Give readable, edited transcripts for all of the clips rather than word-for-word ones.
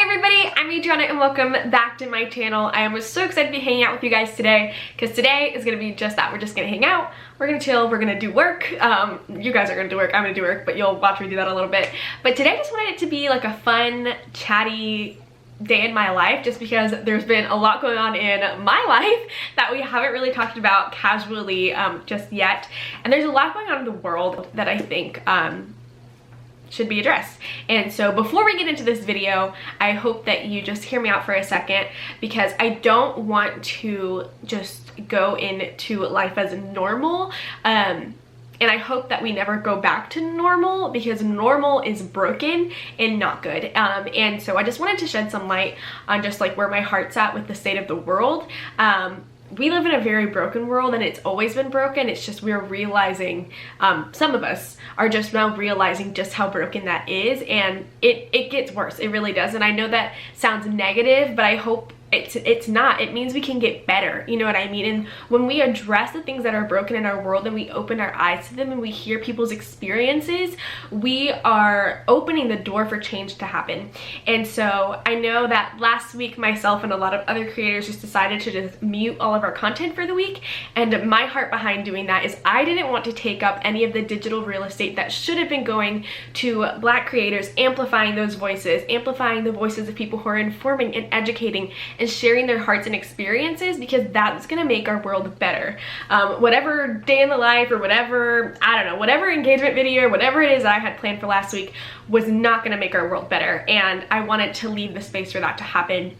Hi everybody, I'm Adriana and welcome back to my channel. I am so excited to be hanging out with you guys today because today is going to be just that. We're just going to hang out, we're going to chill, we're going to do work. You guys are going to do work, I'm going to do work, but you'll watch me do that a little bit. But today I just wanted it to be like a fun, chatty day in my life, just because there's been a lot going on in my life that we haven't really talked about casually just yet. And there's a lot going on in the world that I think should be addressed. And so before we get into this video, I hope that you just hear me out for a second, because I don't want to just go into life as normal. And I hope that we never go back to normal, because normal is broken and not good. And so I just wanted to shed some light on just like where my heart's at with the state of the world. We live in a very broken world, and it's always been broken. It's just we're realizing, some of us are just now realizing just how broken that is, and it gets worse. It really does. And I know that sounds negative, but I hope it's not. It means we can get better, you know what I mean? And when we address the things that are broken in our world and we open our eyes to them and we hear people's experiences, we are opening the door for change to happen. And so I know that last week myself and a lot of other creators just decided to just mute all of our content for the week, and my heart behind doing that is I didn't want to take up any of the digital real estate that should have been going to Black creators, amplifying those voices, amplifying the voices of people who are informing and educating and sharing their hearts and experiences, because that's gonna make our world better. Whatever day in the life or whatever, I don't know, whatever engagement video or whatever it is that I had planned for last week was not gonna make our world better, and I wanted to leave the space for that to happen.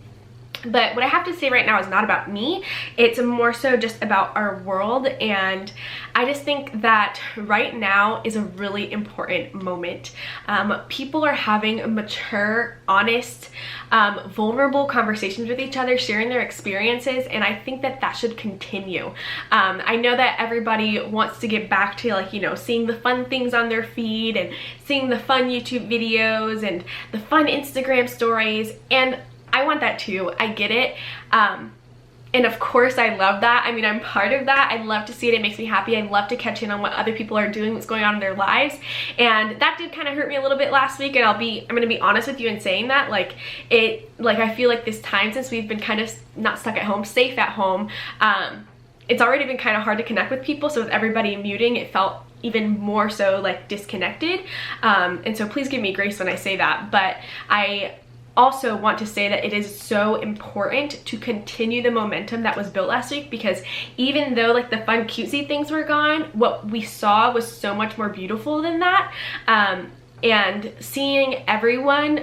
But what I have to say right now is not about me. It's more so just about our world, and I just think that right now is a really important moment. People are having mature, honest, vulnerable conversations with each other, sharing their experiences, and I think that that should continue. I know that everybody wants to get back to, like, you know, seeing the fun things on their feed and seeing the fun YouTube videos and the fun Instagram stories, and I want that too. I get it. And of course I love that. I mean, I'm part of that. I love to see it. It makes me happy. I love to catch in on what other people are doing, what's going on in their lives. And that did kind of hurt me a little bit last week, and I'm going to be honest with you in saying that. I feel like this time, since we've been kind of not stuck at home, safe at home, it's already been kind of hard to connect with people. So with everybody muting, it felt even more so like disconnected. And so please give me grace when I say that. But I also want to say that it is so important to continue the momentum that was built last week, because even though like the fun cutesy things were gone, what we saw was so much more beautiful than that. And seeing everyone,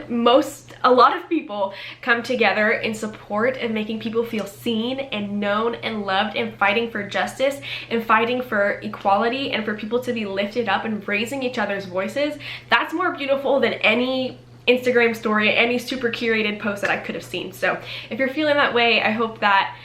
a lot of people come together in support of making people feel seen and known and loved, and fighting for justice and fighting for equality and for people to be lifted up and raising each other's voices, that's more beautiful than any Instagram story, any super curated post that I could have seen. So if you're feeling that way, I hope that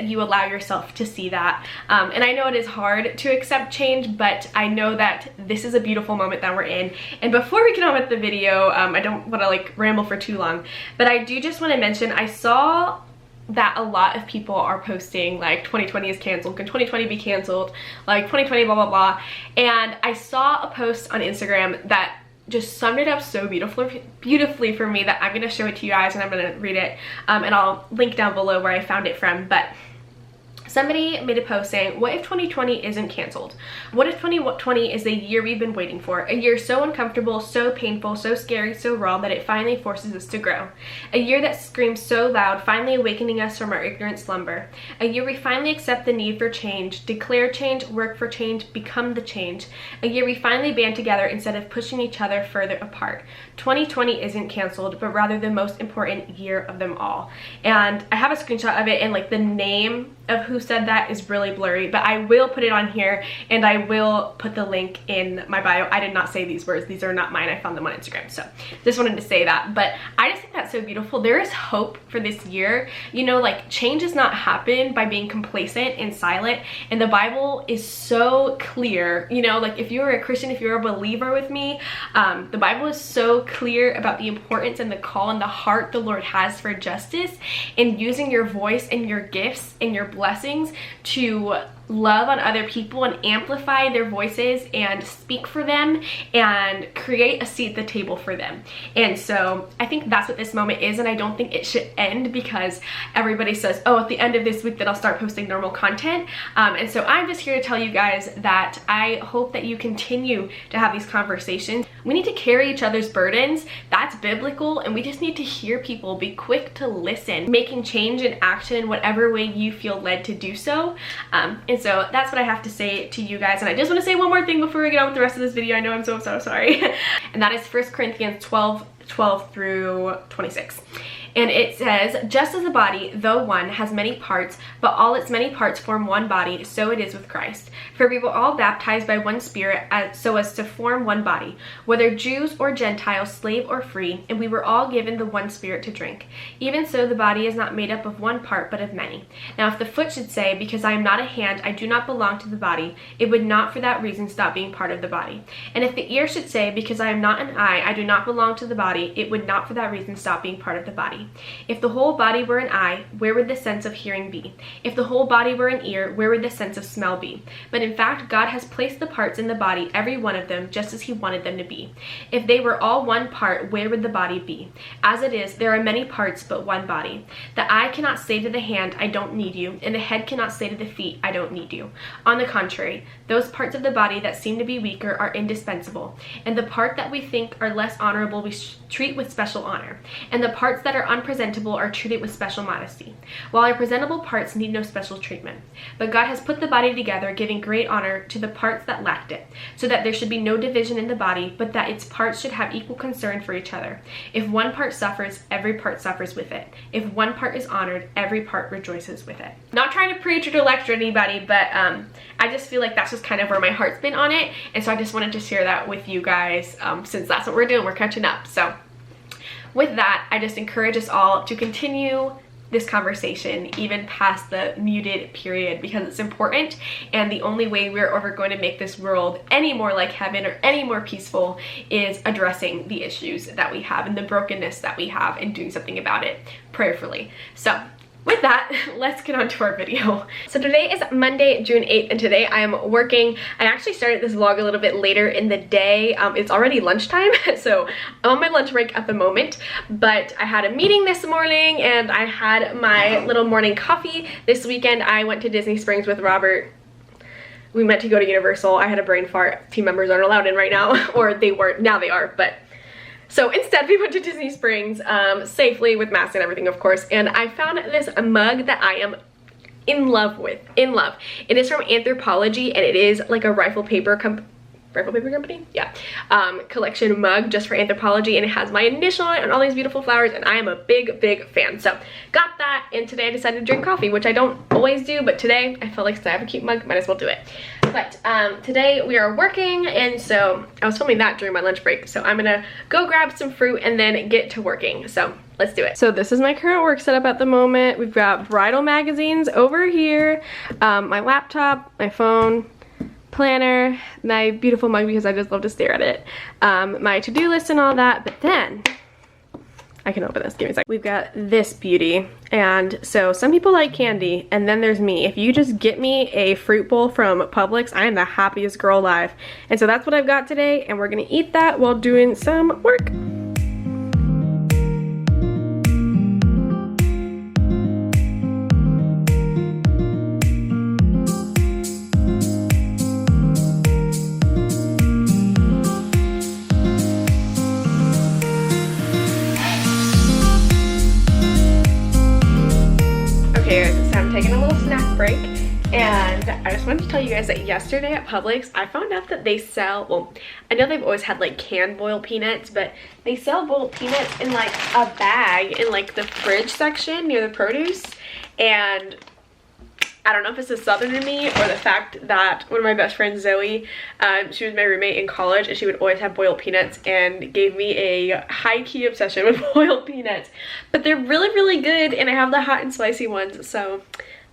you allow yourself to see that. And I know it is hard to accept change, but I know that this is a beautiful moment that we're in. And before we get on with the video, I don't want to like ramble for too long, but I do just want to mention, I saw that a lot of people are posting like 2020 is canceled, can 2020 be canceled, like 2020 blah blah blah. And I saw a post on Instagram that just summed it up so beautifully for me, that I'm going to show it to you guys, and I'm going to read it, and I'll link down below where I found it from. But somebody made a post saying, what if 2020 isn't canceled? What if 2020 is the year we've been waiting for? A year so uncomfortable, so painful, so scary, so raw that it finally forces us to grow. A year that screams so loud, finally awakening us from our ignorant slumber. A year we finally accept the need for change, declare change, work for change, become the change. A year we finally band together instead of pushing each other further apart. 2020 isn't canceled, but rather the most important year of them all. And I have a screenshot of it, and like the name of who said that is really blurry, but I will put it on here, and I will put the link in my bio. I did not say these words. These are not mine. I found them on Instagram. So just wanted to say that. But I just think that's so beautiful. There is hope for this year. You know, like, change does not happen by being complacent and silent. And the Bible is so clear. You know, like, if you're a Christian, if you're a believer with me, the Bible is so clear about the importance and the call and the heart the Lord has for justice, and using your voice and your gifts and your blessings to love on other people and amplify their voices and speak for them and create a seat at the table for them. And so I think that's what this moment is, and I don't think it should end because everybody says, oh, at the end of this week that I'll start posting normal content. And so I'm just here to tell you guys that I hope that you continue to have these conversations. We need to carry each other's burdens. That's biblical, and we just need to hear people, be quick to listen, making change and action in whatever way you feel led to do so. And so that's what I have to say to you guys. And I just want to say one more thing before we get on with the rest of this video. I know I'm so sorry. And that is 1 Corinthians 12 through 26. And it says, just as the body, though one, has many parts, but all its many parts form one body, so it is with Christ. For we were all baptized by one Spirit so as to form one body, whether Jews or Gentiles, slave or free, and we were all given the one Spirit to drink. Even so, the body is not made up of one part, but of many. Now if the foot should say, because I am not a hand, I do not belong to the body, it would not for that reason stop being part of the body. And if the ear should say, because I am not an eye, I do not belong to the body, it would not for that reason stop being part of the body. If the whole body were an eye, where would the sense of hearing be? If the whole body were an ear, where would the sense of smell be? But in fact, God has placed the parts in the body, every one of them, just as he wanted them to be. If they were all one part, where would the body be? As it is, there are many parts, but one body. The eye cannot say to the hand, I don't need you, and the head cannot say to the feet, I don't need you. On the contrary, those parts of the body that seem to be weaker are indispensable, and the part that we think are less honorable we treat with special honor, and the parts that are unpresentable are treated with special modesty, while our presentable parts need no special treatment. But God has put the body together, giving great honor to the parts that lacked it, so that there should be no division in the body, but that its parts should have equal concern for each other. If one part suffers, every part suffers with it. If one part is honored, every part rejoices with it. Not trying to preach or to lecture anybody, but I just feel like that's just kind of where my heart's been on it, and so I just wanted to share that with you guys since that's what we're doing. We're catching up. So with that, I just encourage us all to continue this conversation even past the muted period, because it's important, and the only way we're ever going to make this world any more like heaven or any more peaceful is addressing the issues that we have and the brokenness that we have and doing something about it prayerfully. So with that, let's get on to our video. So today is Monday, June 8th, and today I am working. I actually started this vlog a little bit later in the day. It's already lunchtime, so I'm on my lunch break at the moment, but I had a meeting this morning and I had my little morning coffee. This weekend I went to Disney Springs with Robert. We meant to go to Universal. I had a brain fart. Team members aren't allowed in right now, or they weren't, now they are, but so instead we went to Disney Springs safely with masks and everything, of course, and I found this mug that I am in love with, in love. It is from Anthropologie, and it is like a rifle paper company, yeah, collection mug just for Anthropologie, and it has my initial on it and all these beautiful flowers, and I am a big fan. So got that, and today I decided to drink coffee, which I don't always do, but today I felt like since I have a cute mug, might as well do it. But today we are working, and so I was filming that during my lunch break, so I'm gonna go grab some fruit and then get to working. So let's do it. So this is my current work setup at the moment. We've got bridal magazines over here, my laptop, my phone, planner, my beautiful mug because I just love to stare at it, my to-do list and all that. But then I can open this, give me a sec. We've got this beauty, and so some people like candy, and then there's me. If you just get me a fruit bowl from Publix, I am the happiest girl alive. And so that's what I've got today, and we're gonna eat that while doing some work. So I'm taking a little snack break, and I just wanted to tell you guys that yesterday at Publix I found out that they sell, well, I know they've always had like canned boiled peanuts, but they sell boiled peanuts in like a bag in like the fridge section near the produce. And I don't know if it's the southern in me or the fact that one of my best friends, Zoe, she was my roommate in college, and she would always have boiled peanuts and gave me a high-key obsession with boiled peanuts. But they're really good, and I have the hot and spicy ones, so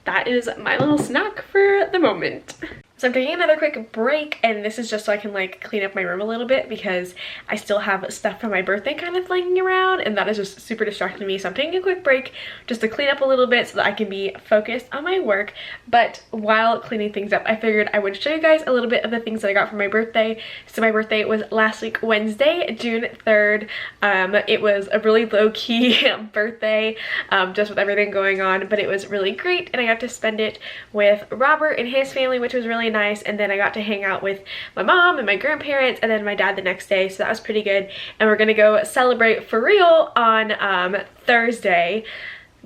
that is my little snack for the moment. So I'm taking another quick break, and this is just so I can like clean up my room a little bit because I still have stuff from my birthday kind of flinging around, and that is just super distracting me. So I'm taking a quick break just to clean up a little bit so that I can be focused on my work. But while cleaning things up, I figured I would show you guys a little bit of the things that I got for my birthday. So my birthday was last week, Wednesday, June 3rd. It was a really low-key birthday, just with everything going on, but it was really great, and I got to spend it with Robert and his family, which was really nice. And then I got to hang out with my mom and my grandparents and then my dad the next day, so that was pretty good. And we're gonna go celebrate for real on Thursday,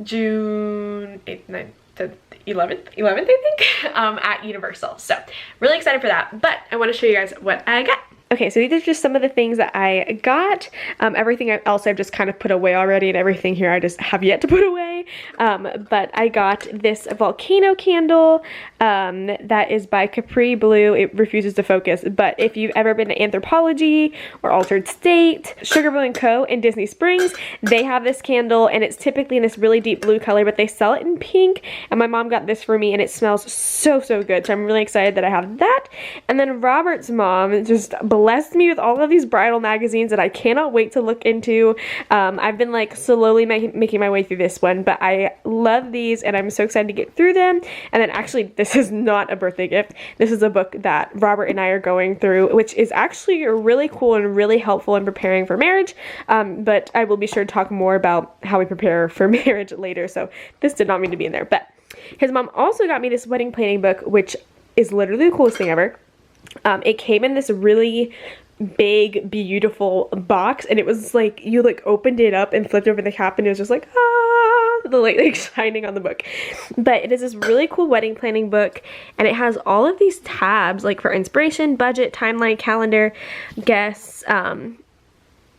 June 8th, 9th, 11th I think, at Universal. So really excited for that, but I want to show you guys what I got. Okay, so these are just some of the things that I got. Everything else I've just kind of put away already, and everything here I just have yet to put away. But I got this volcano candle that is by Capri Blue. It refuses to focus, but if you've ever been to Anthropologie or Altered State, Sugar Co. in Disney Springs, they have this candle, and it's typically in this really deep blue color, but they sell it in pink, and my mom got this for me, and it smells so good. So I'm really excited that I have that. And then Robert's mom just blessed me with all of these bridal magazines that I cannot wait to look into. I've been like slowly making my way through this one, but I love these and I'm so excited to get through them. And then actually, this is not a birthday gift. This is a book that Robert and I are going through, which is actually really cool and really helpful in preparing for marriage. But I will be sure to talk more about how we prepare for marriage later. So this did not mean to be in there, but his mom also got me this wedding planning book, which is literally the coolest thing ever. It came in this really big, beautiful box, and it was like, you like opened it up and flipped over the cap, and it was just like, ah, the light like shining on the book. But it is this really cool wedding planning book, and it has all of these tabs like for inspiration, budget, timeline, calendar, guests,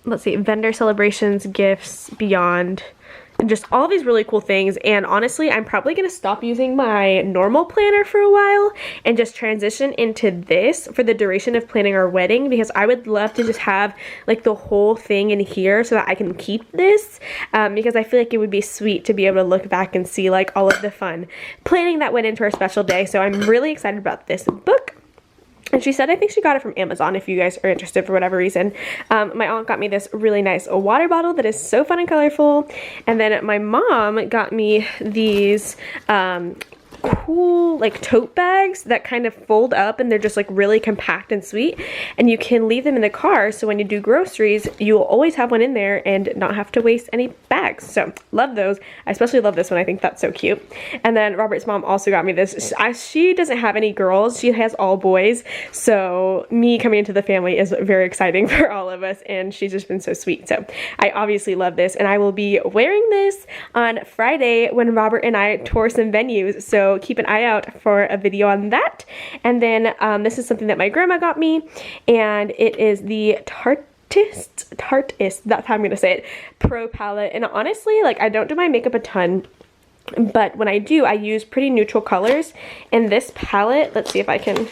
let's see, vendor celebrations, gifts, beyond, and just all these really cool things. And honestly, I'm probably going to stop using my normal planner for a while and just transition into this for the duration of planning our wedding, because I would love to just have like the whole thing in here so that I can keep this, because I feel like it would be sweet to be able to look back and see like all of the fun planning that went into our special day. So I'm really excited about this book. And she said, I think she got it from Amazon if you guys are interested for whatever reason. My aunt got me this really nice water bottle that is so fun and colorful. And then my mom got me these cool like tote bags that kind of fold up, and they're just like really compact and sweet, and you can leave them in the car, so when you do groceries you'll always have one in there and not have to waste any bags. So love those. I especially love this one. I think that's so cute. And then Robert's mom also got me this. She doesn't have any girls, she has all boys, so me coming into the family is very exciting for all of us, and she's just been so sweet. So I obviously love this, and I will be wearing this on Friday when Robert and I tour some venues, so keep an eye out for a video on that. And then this is something that my grandma got me, and it is the Tartist, that's how I'm gonna say it, Pro Palette. And honestly, like, I don't do my makeup a ton, but when I do, I use pretty neutral colors. And this palette, let's see if I can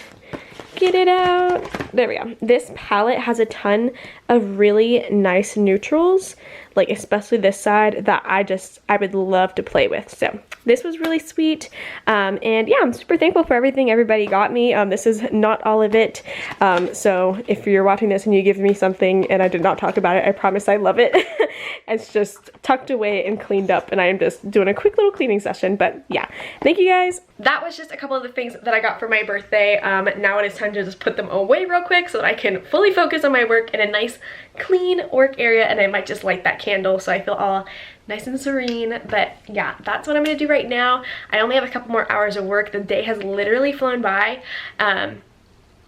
get it out. There we go. This palette has a ton of really nice neutrals, like especially this side, that I would love to play with. So this was really sweet. And yeah, I'm super thankful for everything everybody got me. This is not all of it. So if you're watching this and you give me something and I did not talk about it, I promise I love it. It's just tucked away and cleaned up, and I am just doing a quick little cleaning session. But yeah, thank you guys. That was just a couple of the things that I got for my birthday. Now it is time to just put them away real quick so that I can fully focus on my work in a nice clean work area, and I might just light that candle so I feel all nice and serene. But yeah, that's what I'm gonna do right now. I only have a couple more hours of work. The day has literally flown by.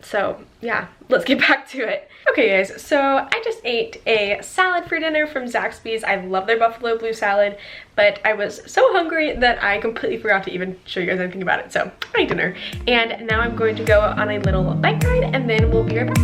So yeah, let's get back to it. Okay guys, so I just ate a salad for dinner from Zaxby's. I love their buffalo blue salad, but I was so hungry that I completely forgot to even show you guys anything about it. So I ate dinner, and now I'm going to go on a little bike ride, and then we'll be right back.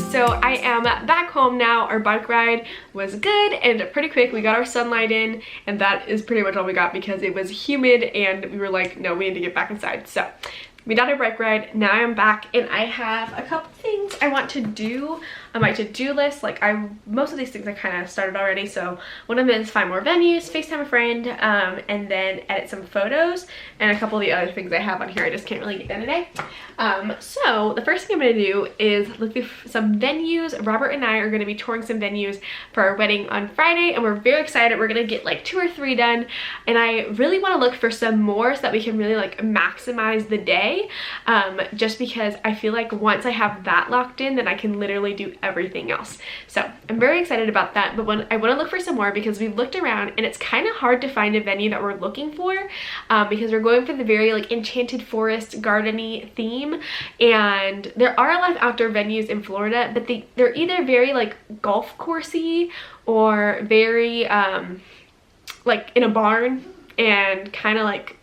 So I am back home now. Our bike ride was good and pretty quick. We got our sunlight in, and that is pretty much all we got because it was humid and we were like, no, we need to get back inside. So we done a bike ride. Now I'm back and I have a couple things I want to do on my to-do list. Like most of these things I kind of started already. So one of them is find more venues, FaceTime a friend, and then edit some photos, and a couple of the other things I have on here I just can't really get done today. So the first thing I'm going to do is look through some venues. Robert and I are going to be touring some venues for our wedding on Friday, and we're very excited. We're going to get like 2 or 3 done, and I really want to look for some more so that we can really like maximize the day, just because I feel like once I have that locked in, then I can literally do everything else. So I'm very excited about that. But when I want to look for some more, because we've looked around and it's kind of hard to find a venue that we're looking for, because we're going for the very like enchanted forest gardeny theme, and there are a lot of outdoor venues in Florida, but they're either very like golf coursey or very like in a barn and kind of like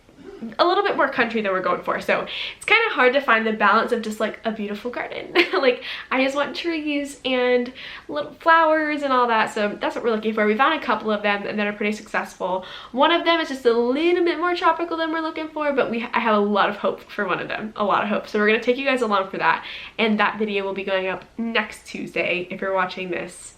a little bit more country than we're going for. So it's kind of hard to find the balance of just like a beautiful garden. Like I just want trees and little flowers and all that. So that's what we're looking for. We found a couple of them and that are pretty successful. One of them is just a little bit more tropical than we're looking for, but I have a lot of hope for one of them, a lot of hope. So we're going to take you guys along for that. And that video will be going up next Tuesday if you're watching this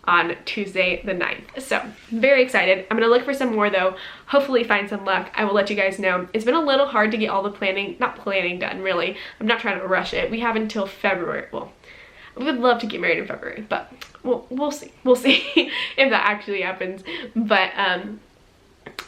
on Tuesday the 9th. So very excited. I'm gonna look for some more though, hopefully find some luck. I will let you guys know. It's been a little hard to get all the not planning done really. I'm not trying to rush it. We have until February. Well, we would love to get married in February, but we'll see. We'll see if that actually happens. But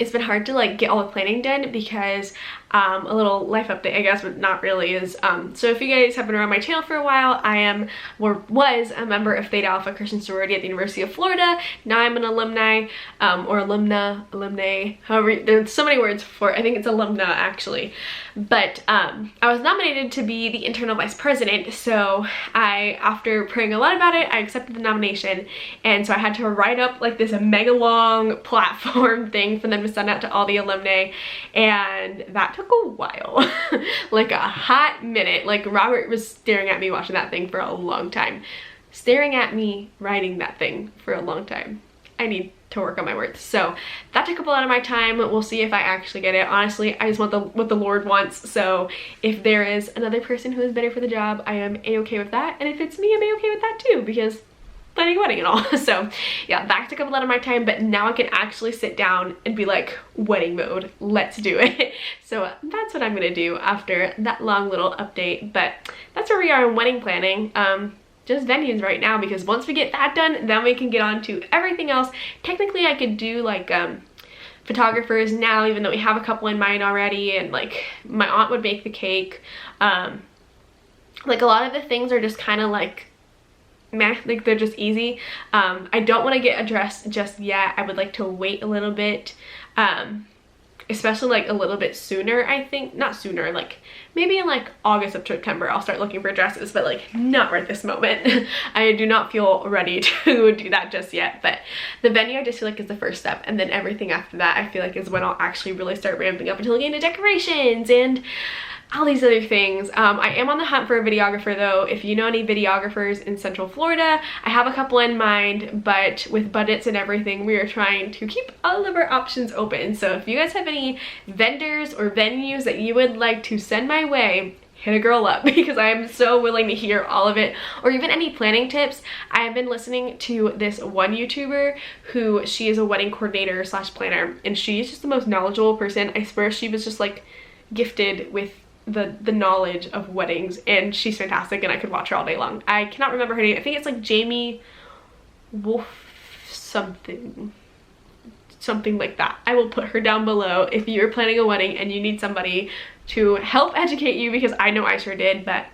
it's been hard to like get all the planning done because a little life update, I guess, but not really, is so if you guys have been around my channel for a while, I am or was a member of Theta Alpha Christian Sorority at the University of Florida. Now I'm an alumni or alumni, however, there's so many words for it. I think it's alumna actually. But I was nominated to be the internal vice president, so after praying a lot about it, I accepted the nomination, and so I had to write up like this mega long platform thing for them to send out to all the alumni, and that took a while. Like a hot minute. Like Robert was staring at me watching that thing for a long time, staring at me writing that thing for a long time. I need to work on my words. So that took up a lot of my time. We'll see if I actually get it. Honestly, I just want what the Lord wants. So if there is another person who is better for the job, I am a-okay with that. And if it's me, I'm a-okay with that too, because planning a wedding and all. So yeah, that took up a lot of my time, but now I can actually sit down and be like, wedding mode, let's do it. So that's what I'm gonna do after that long little update. But that's where we are in wedding planning. Just venues right now, because once we get that done, then we can get on to everything else. Technically I could do like photographers now, even though we have a couple in mind already, and like my aunt would make the cake. Like a lot of the things are just kind of like meh, like they're just easy. I don't want to get a dress just yet. I would like to wait a little bit, especially like a little bit sooner. I think not sooner, like maybe in like August or September I'll start looking for dresses, but like not right this moment. I do not feel ready to do that just yet. But the venue I just feel like is the first step, and then everything after that I feel like is when I'll actually really start ramping up until getting into decorations and all these other things. I am on the hunt for a videographer though. If you know any videographers in Central Florida, I have a couple in mind, but with budgets and everything, we are trying to keep all of our options open. So if you guys have any vendors or venues that you would like to send my way, hit a girl up, because I am so willing to hear all of it, or even any planning tips. I have been listening to this one YouTuber who, she is a wedding coordinator slash planner, and she's just the most knowledgeable person. I swear she was just like gifted with the knowledge of weddings, and she's fantastic, and I could watch her all day long. I cannot remember her name. I think it's like Jamie Wolf something like that. I will put her down below if you're planning a wedding and you need somebody to help educate you, because I know I sure did. But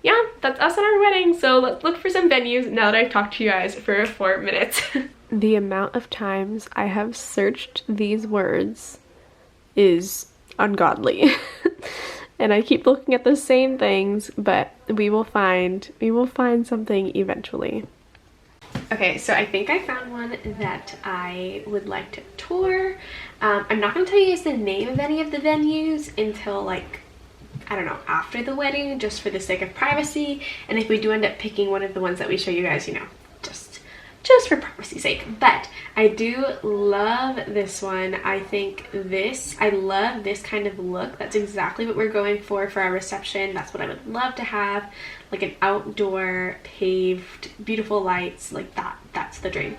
yeah, that's us on our wedding. So let's look for some venues now that I've talked to you guys for 4 minutes. The amount of times I have searched these words is ungodly. And I keep looking at the same things, but we will find something eventually. Okay, so I think I found one that I would like to tour. I'm not going to tell you guys the name of any of the venues until like, I don't know, after the wedding, just for the sake of privacy. And if we do end up picking one of the ones that we show you guys, you know, just just for privacy's sake. But I do love this one. I love this kind of look. That's exactly what we're going for our reception. That's what I would love to have, like an outdoor paved, beautiful lights like that. That's the dream.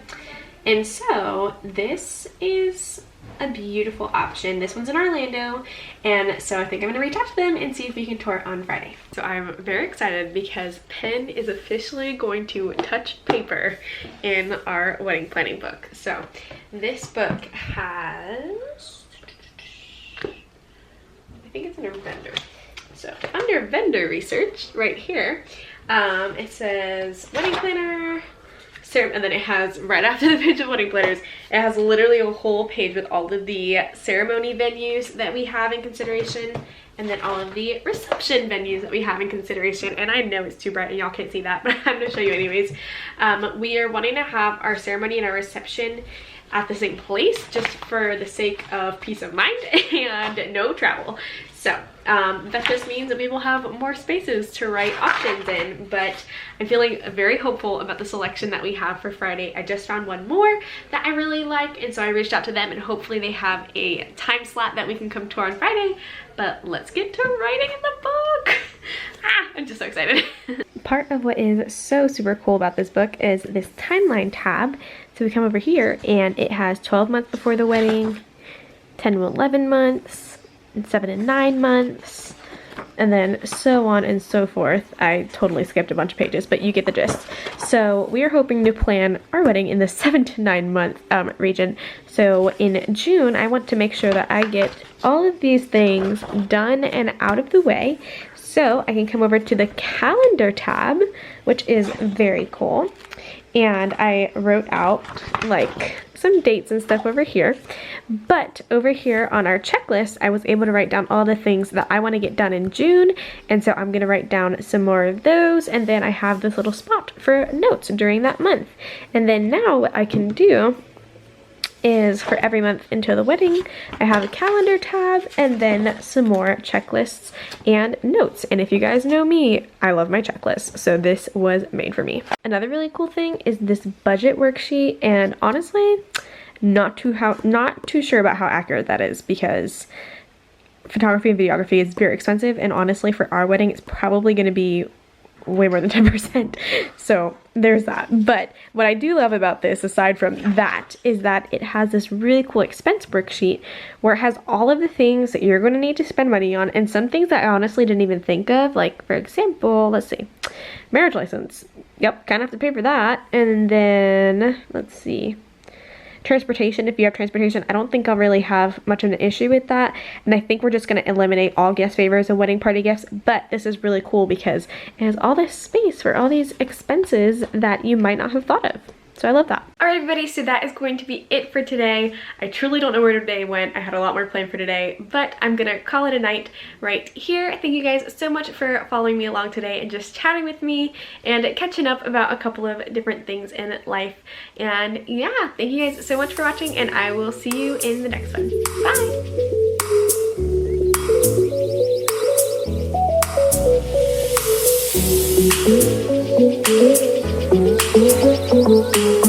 And so this is a beautiful option. This one's in Orlando, and so I think I'm gonna reach out to them and see if we can tour on Friday. So I'm very excited because pen is officially going to touch paper in our wedding planning book. So this book has, I think it's under vendor. So under vendor research right here, it says wedding planner, and then it has, right after the page of wedding planners, it has literally a whole page with all of the ceremony venues that we have in consideration, and then all of the reception venues that we have in consideration. And I know it's too bright and y'all can't see that, but I'm gonna show you anyways. We are wanting to have our ceremony and our reception at the same place, just for the sake of peace of mind and no travel. So that just means that we will have more spaces to write options in, but I'm feeling very hopeful about the selection that we have for Friday. I just found one more that I really like, and so I reached out to them, and hopefully they have a time slot that we can come tour on Friday. But let's get to writing in the book. I'm just so excited. Part of what is so super cool about this book is this timeline tab. So we come over here and it has 12 months before the wedding, 10 to 11 months, and 7 and 9 months, and then so on and so forth. I totally skipped a bunch of pages, but you get the gist. So we are hoping to plan our wedding in the 7 to 9 month region. So in June, I want to make sure that I get all of these things done and out of the way, so I can come over to the calendar tab, which is very cool. And I wrote out like some dates and stuff over here, but over here on our checklist I was able to write down all the things that I want to get done in June, and so I'm going to write down some more of those, and then I have this little spot for notes during that month. And then now what I can do is for every month until the wedding, I have a calendar tab and then some more checklists and notes. And if you guys know me, I love my checklists, so this was made for me. Another really cool thing is this budget worksheet, and honestly, not too sure about how accurate that is, because photography and videography is very expensive, and honestly for our wedding it's probably going to be way more than 10%. So there's that. But what I do love about this, aside from that, is that it has this really cool expense worksheet where it has all of the things that you're going to need to spend money on, and some things that I honestly didn't even think of. Like, for example, let's see, marriage license. Yep, kind of have to pay for that. And then, let's see, transportation. If you have transportation, I don't think I'll really have much of an issue with that, and I think we're just going to eliminate all guest favors and wedding party gifts. But this is really cool because it has all this space for all these expenses that you might not have thought of. So I love that. Alright everybody, so that is going to be it for today. I truly don't know where today went. I had a lot more planned for today, but I'm gonna call it a night right here. Thank you guys so much for following me along today and just chatting with me and catching up about a couple of different things in life. And yeah, thank you guys so much for watching, and I will see you in the next one. Bye!